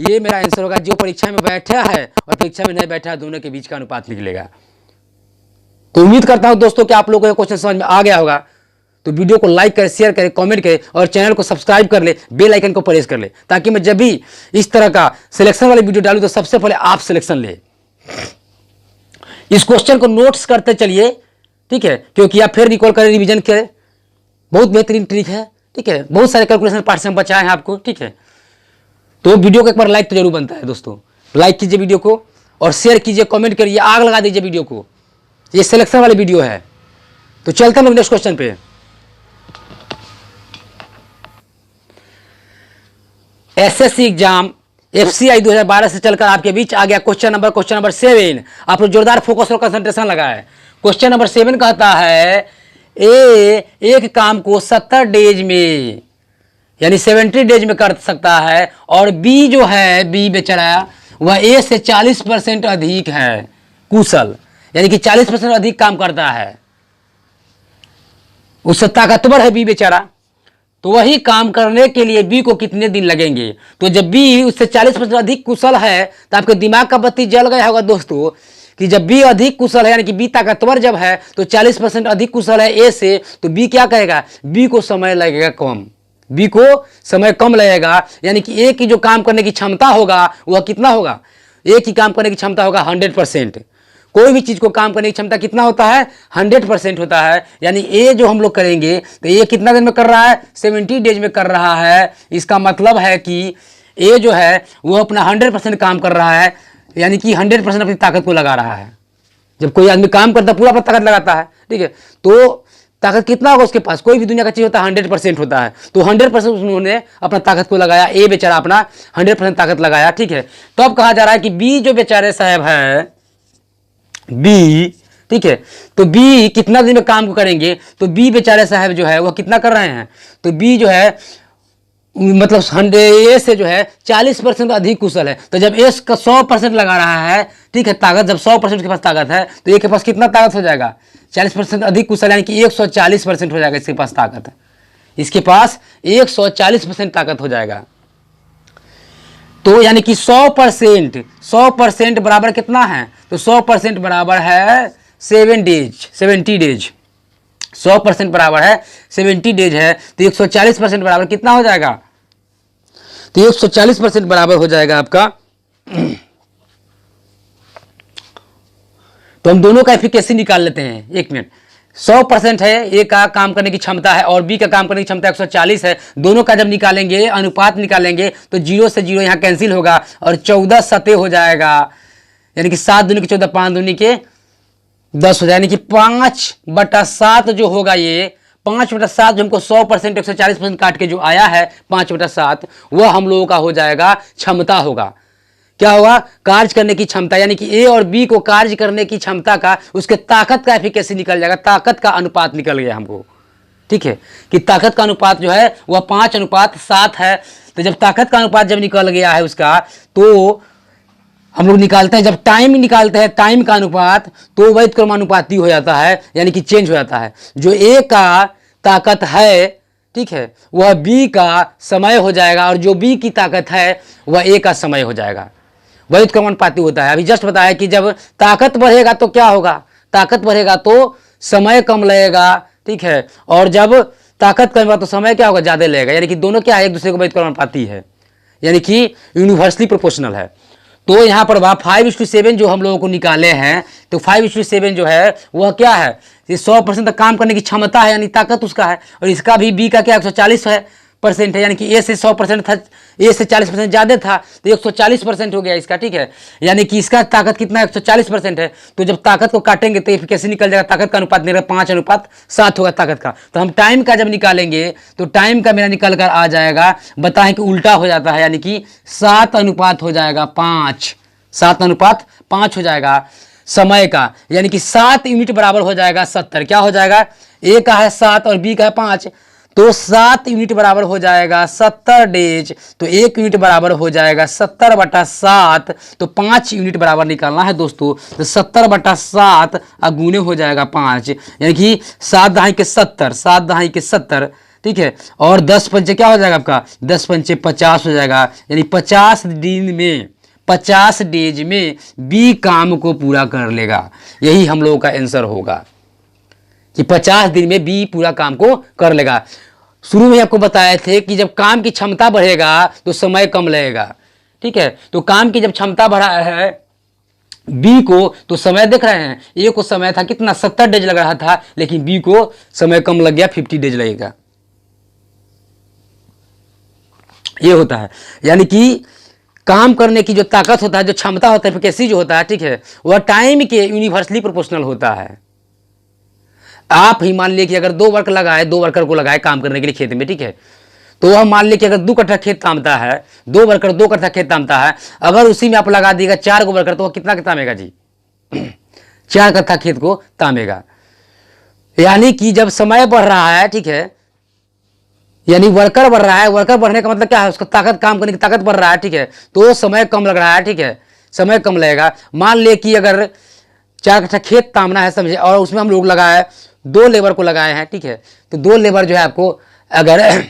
ये मेरा आंसर होगा। जो परीक्षा में बैठा है और परीक्षा में नहीं बैठा है दोनों के बीच का अनुपात निकलेगा। तो उम्मीद करता हूं दोस्तों कि आप लोगों को क्वेश्चन समझ में आ गया होगा। तो वीडियो को लाइक करें, शेयर करें, कमेंट करें और चैनल को सब्सक्राइब कर ले, बेल आइकन को प्रेस कर ले, ताकि मैं जब भी इस तरह का सिलेक्शन वाली वीडियो डालूं तो सबसे पहले आप सिलेक्शन ले। इस क्वेश्चन को नोट्स करते चलिए, ठीक है, क्योंकि आप फिर रिकॉल करें, रिवीजन करें। बहुत बेहतरीन ट्रिक है, ठीक है। बहुत सारे कैलकुलेशन पार्ट से हम बचाए हैं आपको, ठीक है। तो वीडियो को एक बार लाइक तो जरूर बनता है दोस्तों। लाइक कीजिए वीडियो को और शेयर कीजिए, कमेंट करिए, आग लगा दीजिए वीडियो को। ये सिलेक्शन वाली वीडियो है। तो चलते हैं नेक्स्ट क्वेश्चन पे। एसएससी एग्जाम एफसीआई 2012 से चलकर आपके बीच आ गया क्वेश्चन नंबर 7। आप लोग जोरदार फोकस और कंसंट्रेशन लगाए। क्वेश्चन नंबर 7 कहता है ए एक काम को 70 डेज में यानी 70 डेज में कर सकता है, और बी जो है बी बेचारा वह ए से 40% अधिक है कुशल, यानी कि 40% अधिक काम करता है, उससे ताकतवर है बी बेचारा। तो वही काम करने के लिए बी को कितने दिन लगेंगे। तो जब बी उससे 40% अधिक कुशल है तो आपके दिमाग का बत्ती जल गया होगा दोस्तों कि जब बी अधिक कुशल है, यानी कि बी ताकतवर जब है तो 40% अधिक कुशल है ए से, तो बी क्या करेगा, बी को समय लगेगा कम, बी को समय कम लगेगा, यानी कि ए की जो काम करने की क्षमता होगा वह कितना होगा, ए की काम करने की क्षमता होगा 100%। कोई भी चीज को काम करने की क्षमता कितना होता है, 100% होता है। यानी ए जो हम लोग करेंगे तो ये कितना दिन में कर रहा है, 70 डेज में कर रहा है। इसका मतलब है कि ए जो है वो अपना 100% काम कर रहा है, यानी कि 100% अपनी ताकत को लगा रहा है। जब कोई आदमी काम करता है पूरा अपना ताकत लगाता है, ठीक है, तो ताकत कितना होगा उसके पास, कोई भी दुनिया का चीज होता है 100% होता है। तो 100% उन्होंने अपना ताकत को लगाया, ए बेचारा अपना 100% ताकत लगाया, ठीक है। तो अब कहा जा रहा है कि बी जो बेचारे साहब है बी, ठीक है, तो बी कितना दिन में काम को करेंगे। तो बी बेचारे साहब जो है वह कितना कर रहे हैं, तो बी जो है मतलब ए से जो है 40% अधिक कुशल है। तो जब ए का 100% लगा रहा है, ठीक है, ताकत जब 100% के पास ताकत है तो ए के पास कितना ताकत हो जाएगा, 40% अधिक कुशल, यानी कि 140% हो जाएगा इसके पास ताकत। इसके पास 140% ताकत हो जाएगा। तो यानी कि 100% बराबर कितना है, तो 100% बराबर है 70 डेज। 100% बराबर है 70 डेज है। तो 140% बराबर कितना हो जाएगा, तो 140% बराबर हो जाएगा आपका। तो हम दोनों का एफिकेसी निकाल लेते हैं, एक मिनट। 100% है ए का काम करने की क्षमता है और बी का काम करने की क्षमता 140 है। दोनों का जब निकालेंगे, अनुपात निकालेंगे, तो 0 से 0 यहाँ कैंसिल होगा और 14 सते हो जाएगा, यानी कि 7 दूनी के 14, 5 दूनी के 10 हो जाए, यानी कि 5/7 जो होगा, ये 5/7 जो हमको 100% 140% काट के जो आया है 5/7, वह हम लोगों का हो जाएगा क्षमता होगा। क्या होगा, कार्य करने की क्षमता, यानी कि ए और बी को कार्य करने की क्षमता का, उसके ताकत का एफिकेसी निकल जाएगा, ताकत का अनुपात निकल गया हमको, ठीक है, कि ताकत का अनुपात जो है वह 5/7 है। तो जब ताकत का अनुपात जब निकल गया है उसका, तो हम लोग निकालते हैं, जब टाइम निकालते हैं टाइम का अनुपात, तो वैध क्रमानुपाती हो जाता है, यानी कि चेंज हो जाता है। जो ए का ताकत है, ठीक है, वह बी का समय हो जाएगा, और जो बी की ताकत है वह ए का समय हो जाएगा। वैध क्रमानुपाती होता है। अभी जस्ट बताया कि जब ताकत बढ़ेगा तो क्या होगा, ताकत बढ़ेगा तो समय कम लगेगा, ठीक है, और जब ताकत कम होगा तो समय क्या होगा, ज्यादा लगेगा, यानी कि दोनों क्या है, एक दूसरे को वैध क्रमानुपाती है, यानी कि यूनिवर्सली प्रोपोर्शनल है। तो यहाँ पर 5:7 जो हम लोगों को निकाले हैं, तो 5:7 जो है वह क्या है, ये 100% तक काम करने की क्षमता है, यानी ताकत उसका है, और इसका भी बी का क्या 140 है, 40% है, यानी कि ए से 100% था, ए से 40% ज़्यादा था तो 140% हो गया इसका, ठीक है। यानी कि इसका ताकत कितना है, 140% है। तो जब ताकत को काटेंगे तो एफिकेसी निकल जाएगा, ताकत का अनुपात निकलेगा 5:7 होगा ताकत का। तो हम टाइम का जब निकालेंगे तो टाइम का मेरा निकल कर आ जाएगा, बताएं कि उल्टा हो जाता है, यानी कि 7:5 हो जाएगा 5, 7:5 हो जाएगा समय का, यानी कि 7 यूनिट बराबर हो जाएगा 70। क्या हो जाएगा, ए का है 7 और बी का है 5, तो 7 यूनिट बराबर हो जाएगा 70 डेज। तो 1 यूनिट बराबर हो जाएगा 70/7, तो 5 यूनिट बराबर निकालना है दोस्तों। तो 70/7 गुने हो जाएगा 5, यानी कि 7 दहाई के 70, 7 दहाई के 70, ठीक है। और 10 पंचे क्या हो जाएगा आपका, 10 पंचे 50 हो जाएगा, यानी 50 दिन में, 50 डेज में बी काम को पूरा कर लेगा। यही हम लोगों का आंसर होगा कि 50 दिन में बी पूरा काम को कर लेगा। शुरू में आपको बताए थे कि जब काम की क्षमता बढ़ेगा तो समय कम लगेगा, ठीक है। तो काम की जब क्षमता बढ़ा है बी को, तो समय देख रहे हैं, ए को समय था कितना 70 डेज लग रहा था, लेकिन बी को समय कम लग गया, 50 डेज लगेगा। ये होता है, यानी कि काम करने की जो ताकत होता है, जो क्षमता होता है, एफिकेसी जो होता है, ठीक है, वह टाइम के यूनिवर्सली प्रोपोर्शनल होता है। आप ही मान लिए कि अगर 2 वर्कर लगाए, 2 वर्कर को लगाए काम करने के लिए खेत में, ठीक है, तो वह मान लिए कि अगर 2 कट्ठा खेत तामता है, 2 वर्कर 2 कट्ठा खेत तामता है, अगर उसी में आप लगा दिएगा 4 को वर्कर, तो वह कितना तामेगा जी 4 कट्ठा खेत को तामेगा। यानी कि जब समय बढ़ रहा है, ठीक है, यानी वर्कर बढ़ रहा है, वर्कर बढ़ने का मतलब क्या है, उसका ताकत, काम करने की ताकत बढ़ रहा है, ठीक है, तो समय कम लग रहा है, ठीक है, समय कम लगेगा। मान ले कि अगर 4 कट्ठा खेत तामना है, समझे, और उसमें हम लोग लगाए 2 लेबर को लगाए हैं, ठीक है, तो 2 लेबर जो है आपको अगर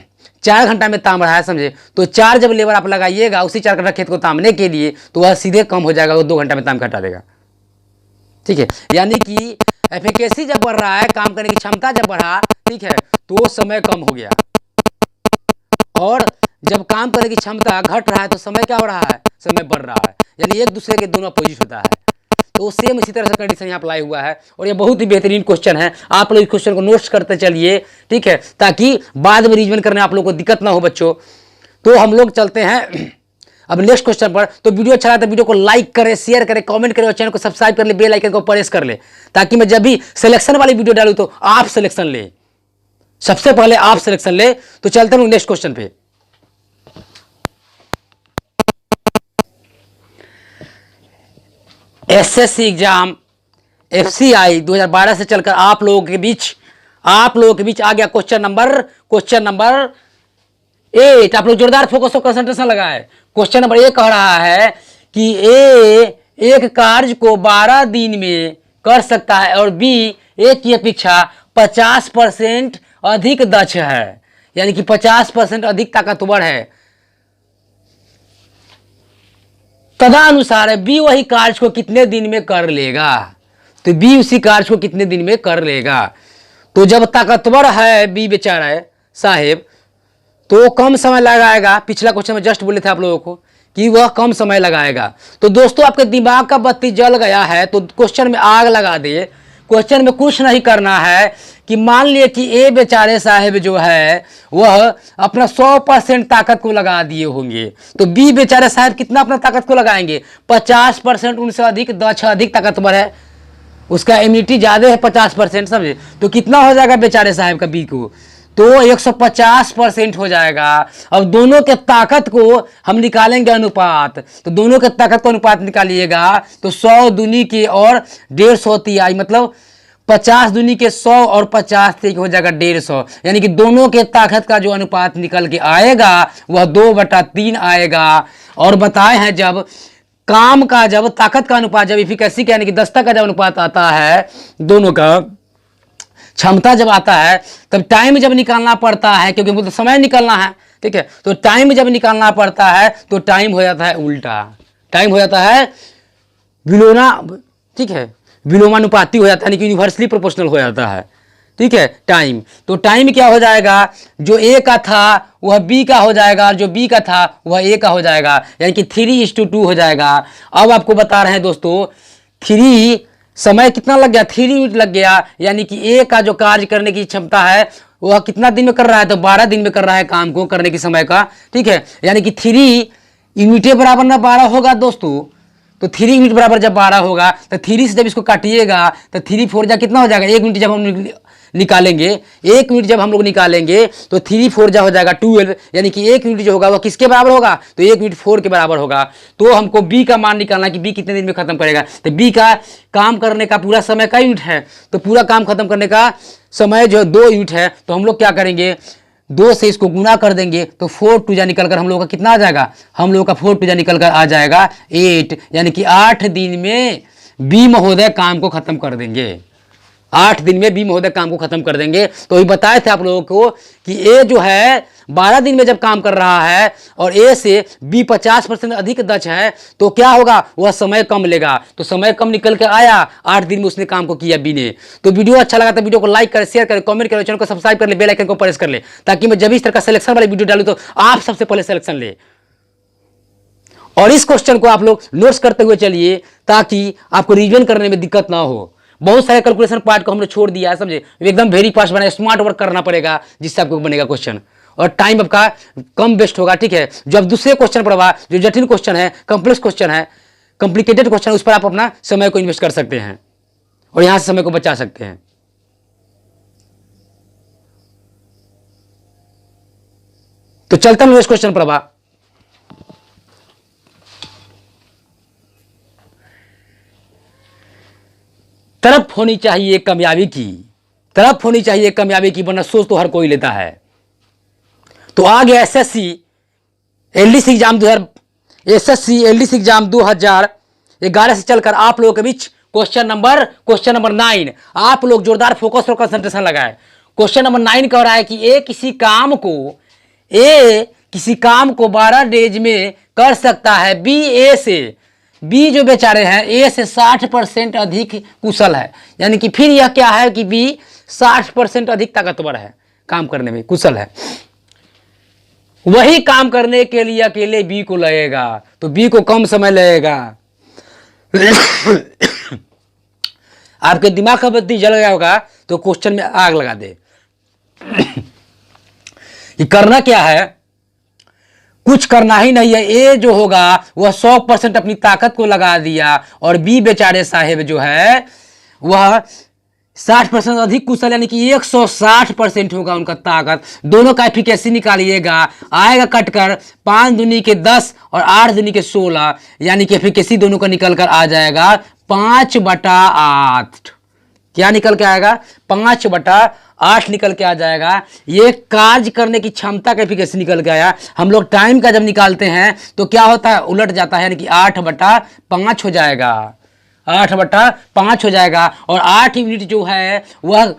4 घंटा में ताम रहा है, समझे, तो 4 जब लेबर आप लगाइएगा उसी 4 कट्ठा खेत को तामने के लिए, तो वह सीधे कम हो जाएगा, वो 2 घंटा में ताम घटा देगा, ठीक है। यानी कि एफिकेसी जब बढ़ रहा है, काम करने की क्षमता जब बढ़ा, ठीक है, तो समय कम हो गया, और जब काम करने की क्षमता घट रहा है तो समय क्या हो रहा है, समय बढ़ रहा है, यानी एक दूसरे के दोनों अपोजिट होता है। तो सेम इसी तरह से कंडीशन यहाँ अप्लाई हुआ है, और ये बहुत ही बेहतरीन क्वेश्चन है। आप लोग इस क्वेश्चन को नोट्स करते चलिए, ठीक है, ताकि बाद में रिवीजन करने आप लोगों को दिक्कत ना हो बच्चों। तो हम लोग चलते हैं अब नेक्स्ट क्वेश्चन पर। तो वीडियो अच्छा लगा तो वीडियो को लाइक करें, शेयर करें, कमेंट करें, और चैनल को सब्सक्राइब कर ले, बेल आइकन को प्रेस कर ले, ताकि मैं जब भी सिलेक्शन वाली वीडियो डालूं तो आप सिलेक्शन ले, सबसे पहले आप सिलेक्शन ले। तो चलते हैं नेक्स्ट क्वेश्चन पे। एसएससी एग्जाम एफसीआई 2012 से चलकर आप लोगों के बीच आ गया क्वेश्चन नंबर 8। आप लोग जोरदार फोकस और कंसंट्रेशन लगाए। क्वेश्चन नंबर 1 कह रहा है कि ए एक कार्य को 12 दिन में कर सकता है और बी ए की अपेक्षा 50% अधिक दक्ष है, यानी कि 50% अधिक ताकतवर है। तदनुसार बी वही कार्य को कितने दिन में कर लेगा। तो बी उसी कार्य को कितने दिन में कर लेगा। तो जब ताकतवर है बी बेचारा साहेब, तो कम समय लगाएगा। पिछला क्वेश्चन में जस्ट बोले थे आप लोगों को कि वह कम समय लगाएगा। तो दोस्तों आपके दिमाग का बत्ती जल गया है तो क्वेश्चन में आग लगा दे। क्वेश्चन में कुछ नहीं करना है कि मान लिए कि ए बेचारे साहेब जो है वह अपना 100% ताकत को लगा दिए होंगे, तो बी बेचारे साहब कितना अपना ताकत को लगाएंगे, 50%। उनसे अधिक दक्ष, अधिक ताकतवर है, उसका इम्यूनिटी ज़्यादा है 50%, समझे। तो कितना हो जाएगा बेचारे साहब का बी को, तो 150% हो जाएगा। अब दोनों के ताकत को हम निकालेंगे अनुपात, तो दोनों के ताकत को अनुपात निकालिएगा तो 100 दूनी के और 150 तिहाई, मतलब 50 दूनी के 100 और 50 से हो जाएगा 150, यानी कि दोनों के ताकत का जो अनुपात निकल के आएगा वह 2/3 आएगा। और बताए हैं जब काम का, जब ताकत का अनुपात, जब इफिकेसी का यानी कि दक्षता का जब अनुपात आता है, दोनों का क्षमता जब आता है, तब टाइम जब निकालना पड़ता है, क्योंकि मतलब समय निकालना है, ठीक है। तो टाइम जब निकालना पड़ता है तो टाइम हो जाता है उल्टा, टाइम हो जाता है विलोमा, ठीक है, विलोमानुपाती हो जाता है, यानी कि यूनिवर्सली प्रोपोर्शनल हो जाता है, ठीक है। टाइम, तो टाइम क्या हो जाएगा, जो ए का था वह बी का हो जाएगा और जो बी का था वह ए का हो जाएगा, यानी कि 3:2 हो जाएगा। अब आपको बता रहे हैं दोस्तों, 3 समय कितना लग गया, 3 यूनिट लग गया, यानी कि ए का जो कार्य करने की क्षमता है वह कितना दिन में कर रहा है, तो 12 दिन में कर रहा है काम को, करने की समय का, ठीक है। यानी कि 3 यूनिटें बराबर ना 12 होगा दोस्तों, तो 3 यूनिट बराबर जब 12 होगा तो 3 से जब इसको काटिएगा तो 3 4 जा कितना हो जाएगा, 1 यूनिट जब हम निकालेंगे, 1 यूनिट जब हम लोग निकालेंगे तो 3 4 जा हो जाएगा 12, यानी कि 1 यूनिट जो होगा वह किसके बराबर होगा, तो 1 यूनिट 4 के बराबर होगा। तो हमको बी का मान निकालना कि बी कितने दिन में खत्म करेगा, तो बी का काम करने का पूरा समय का यूनिट है, तो पूरा काम खत्म करने का समय जो 2 यूनिट है, तो हम लोग क्या करेंगे, 2 से इसको गुना कर देंगे तो 4 2 जा निकल कर हम लोग का कितना आ जाएगा, हम लोग का 4 2 जा निकल कर आ जाएगा 8, यानी कि 8 दिन में बी महोदय काम को खत्म कर देंगे, 8 दिन में बी महोदय काम को खत्म कर देंगे। तो ये बताए थे आप लोगों को कि ए जो है 12 दिन में जब काम कर रहा है और ए से बी 50% अधिक दक्ष है, तो क्या होगा, वह समय कम लेगा, तो समय कम निकल के आया, 8 दिन में उसने काम को किया बी ने। तो वीडियो अच्छा लगा तो वीडियो को लाइक करें, शेयर करें, कमेंट करें, चैनल को सब्सक्राइब कर ले, बेल आइकन को प्रेस कर ले, ताकि मैं जब इस तरह का सिलेक्शन वाली वीडियो डालूं तो आप सबसे पहले सिलेक्शन ले। और इस क्वेश्चन को आप लोग नोट्स करते हुए चलिए ताकि आपको रिवीजन करने में दिक्कत ना हो। बहुत सारे कैलकुलेशन पार्ट को हमने छोड़ दिया है, समझे, एकदम वेरी फास्ट बना, स्मार्ट वर्क करना पड़ेगा जिससे आपको बनेगा क्वेश्चन, और टाइम आपका कम वेस्ट होगा, ठीक है। जो आप दूसरे क्वेश्चन पर जो जटिल क्वेश्चन है, कॉम्प्लेक्स क्वेश्चन है, कॉम्प्लिकेटेड क्वेश्चन, उस पर आप अपना समय को इन्वेस्ट कर सकते हैं और यहां से समय को बचा सकते हैं। तो चलता हूं इस क्वेश्चन पर। तरफ होनी चाहिए कामयाबी की, तरफ होनी चाहिए कामयाबी की, वरना सोच तो हर कोई लेता है। तो आ गया एसएससी एलडीसी एग्जाम 2011 से चलकर आप लोगों के बीच क्वेश्चन नंबर 9। आप लोग जोरदार फोकस और कंसंट्रेशन लगाए। क्वेश्चन नंबर 9 कह रहा है कि ए किसी काम को 12 डेज में कर सकता है, बी जो बेचारे हैं ए से 60% अधिक कुशल है, यानी कि फिर यह क्या है कि बी 60% अधिक ताकतवर है, काम करने में कुशल है। वही काम करने के लिए अकेले बी को लगेगा, तो बी को कम समय लगेगा। आपके दिमाग का बत्ती जल गया होगा तो क्वेश्चन में आग लगा दे। ये करना क्या है, कुछ करना ही नहीं है। ए जो होगा वह 100% अपनी ताकत को लगा दिया और बी बेचारे साहेब जो है वह 60% अधिक कुशल, यानी कि 160% होगा उनका ताकत। दोनों का एफिकेसी निकालिएगा, आएगा कटकर 5 दूनी के 10 और 8 दूनी के 16, यानी कि एफिकेसी दोनों का निकल कर आ जाएगा 5/8। क्या निकल के आएगा, 5/8 निकल के आ जाएगा। ये कार्य करने की क्षमता का एफिकेसी निकल के आया। हम लोग टाइम का जब निकालते हैं तो क्या होता है, उलट जाता है, यानी कि 8/5 हो जाएगा, 8/5 हो जाएगा। और 8 यूनिट जो है वह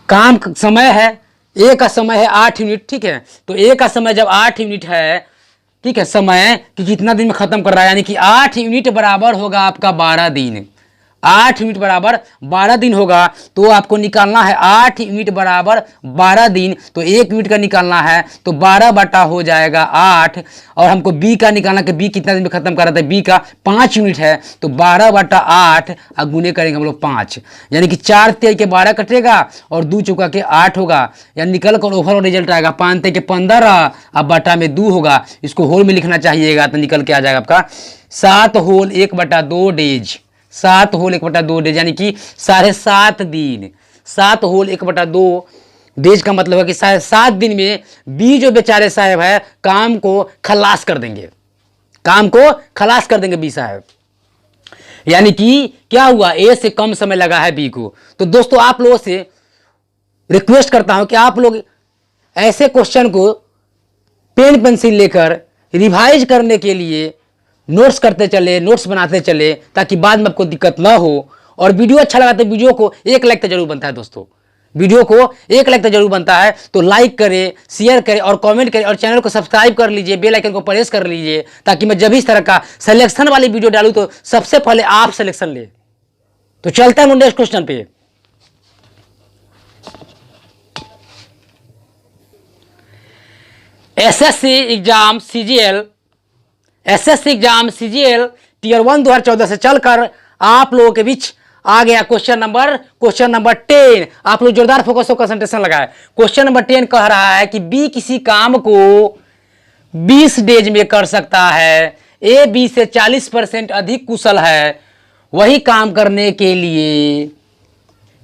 काम समय है, ए का समय है 8 यूनिट, ठीक है। तो ए का समय जब 8 यूनिट है, ठीक है, समय कि कितना दिन में खत्म कर रहा है, यानी कि 8 यूनिट बराबर होगा आपका 12 दिन। 8 यूनिट बराबर 12 दिन होगा, तो आपको निकालना है 8 यूनिट बराबर 12 दिन, तो 1 यूनिट का निकालना है, तो 12 बटा हो जाएगा 8। और हमको बी का निकालना कि बी कितना दिन में खत्म कर रहा था, बी का 5 यूनिट है, तो 12/8 और गुने करेंगे हम लोग 5, यानी कि 4 तेई के 12 कटेगा और 2 चौका के 8 होगा, यानी निकल कर ओवरऑल रिजल्ट आएगा 5 तेई के 15 अब बटा में 2 होगा। इसको होल में लिखना चाहिएगा तो निकल के आ जाएगा आपका 7 होल 1/2 डेज, 7 होल 1/2 डेज, यानी कि 7.5 दिन। 7 होल 1/2 डेज का मतलब है कि 7 दिन में बी जो बेचारे साहब है काम को खलास कर देंगे, काम को खलास कर देंगे बी साहब। यानी कि क्या हुआ, ए से कम समय लगा है बी को। तो दोस्तों आप लोगों से रिक्वेस्ट करता हूं कि आप लोग ऐसे क्वेश्चन को पेन पेंसिल लेकर रिवाइज करने के लिए नोट्स करते चले, नोट्स बनाते चले, ताकि बाद में आपको दिक्कत ना हो। और वीडियो अच्छा लगा तो वीडियो को 1 लाइक तो जरूर बनता है दोस्तों, वीडियो को 1 लाइक तो जरूर बनता है। तो लाइक करें, शेयर करें और कमेंट करें और चैनल को सब्सक्राइब कर लीजिए, बेल आइकन को प्रेस कर लीजिए, ताकि मैं जब इस तरह का सिलेक्शन वाली वीडियो डालूं तो सबसे पहले आप सिलेक्शन ले। तो चलते हैं नेक्स्ट क्वेश्चन पे। एसएससी एग्जाम सीजीएल टियर 1 2014 से चलकर आप लोगों के बीच आ गया क्वेश्चन नंबर 10। आप लोग जोरदार फोकस और कंसंट्रेशन लगाए। क्वेश्चन नंबर 10 कह रहा है कि बी किसी काम को 20 डेज में कर सकता है, ए बी से 40% अधिक कुशल है, वही काम करने के लिए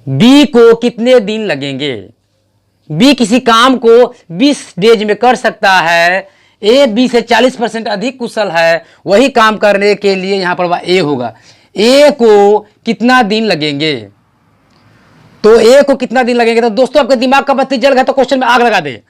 बी को कितने दिन लगेंगे। बी किसी काम को 20 डेज में कर सकता है, ए बी से 40% अधिक कुशल है, वही काम करने के लिए यहां पर ए होगा, ए को कितना दिन लगेंगे। तो ए को कितना दिन लगेंगे, तो दोस्तों आपके दिमाग का बत्ती जल गया तो क्वेश्चन में आग लगा दे।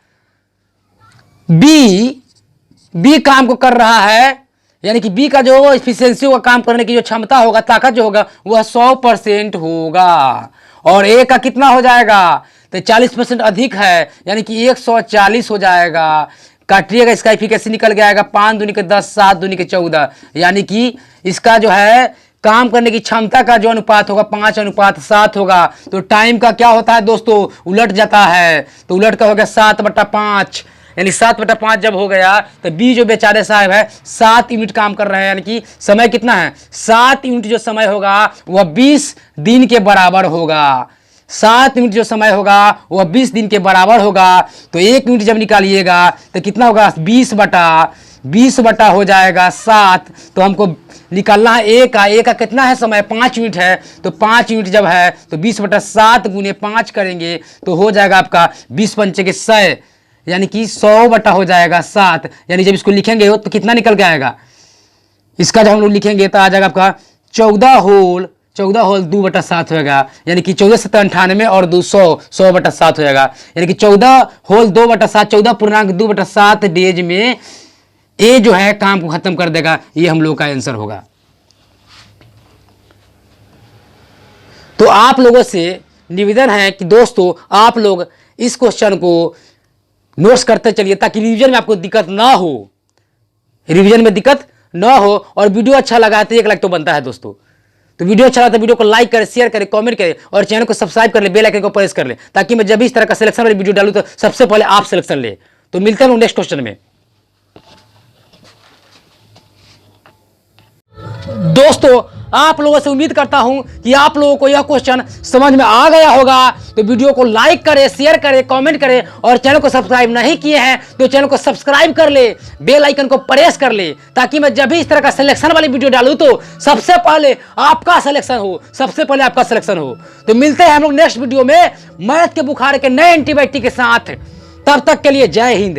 बी काम को कर रहा है, यानी कि बी का जो एफिशिएंसी होगा, काम करने की जो क्षमता होगा, ताकत जो होगा वह 100% होगा, और ए का कितना हो जाएगा, तो 40% अधिक है, यानी कि 140 हो जाएगा। काटिएगा, इसका एफिशिएंसी निकल के आएगा 5 दूनी के 10, 7 दूनी के 14, यानी कि इसका जो है काम करने की क्षमता का जो अनुपात होगा 5:7 होगा। तो टाइम का क्या होता है दोस्तों, उलट जाता है, तो उलट का हो गया 7/5, यानी 7/5 जब हो गया तो बी जो बेचारे साहब है 7 यूनिट काम कर रहे हैं, यानी कि समय कितना है 7 यूनिट जो समय होगा वह 20 दिन के बराबर होगा। 7 यूनिट जो समय होगा वह 20 दिन के बराबर होगा। तो 1 यूनिट जब निकालिएगा तो कितना होगा 20 बटा हो जाएगा 7। तो हमको निकालना है ए का कितना है समय 5 यूनिट है, तो 5 यूनिट जब है तो 20/7 गुने 5 करेंगे तो हो जाएगा आपका 20 पंचे के 100, यानी कि 100 बटा हो जाएगा 7। यानी जब इसको लिखेंगे तो कितना निकल के आएगा, इसका जब हम लोग लिखेंगे तो आ जाएगा आपका 14 होल 2/7 होगा, यानी कि 14 7 98 और 100/7 हो जाएगा, यानी कि 14 होल 2/7 14.2/7 डेज में ए जो है काम को खत्म कर देगा। ये हम लोग का आंसर होगा। तो आप लोगों से निवेदन है कि दोस्तों आप लोग इस क्वेश्चन को नोट्स करते चलिए ताकि रिवीजन में आपको दिक्कत ना हो, और वीडियो अच्छा लगा तो 1 लाइक तो बनता है दोस्तों। तो वीडियो अच्छा लगा तो वीडियो को लाइक करें, शेयर करें, कमेंट करें और चैनल को सब्सक्राइब कर ले, बेल आइकन को प्रेस कर ले, ताकि मैं जब भी इस तरह का सिलेक्शन वाली वीडियो डालूं तो सबसे पहले आप सिलेक्शन ले। तो मिलते हैं नेक्स्ट क्वेश्चन में। दोस्तों आप लोगों से उम्मीद करता हूं कि आप लोगों को यह क्वेश्चन समझ में आ गया होगा। तो वीडियो को लाइक करें, शेयर करें, कमेंट करें और चैनल को सब्सक्राइब नहीं किए हैं तो चैनल को सब्सक्राइब कर ले, बेल आइकन को प्रेस कर ले, ताकि मैं जब भी इस तरह का सिलेक्शन वाली वीडियो डालूं तो सबसे पहले आपका सिलेक्शन हो। तो मिलते हैं हम लोग नेक्स्ट वीडियो में मैथ के बुखार के नए एंटीबायोटिक के साथ। तब तक के लिए जय हिंद।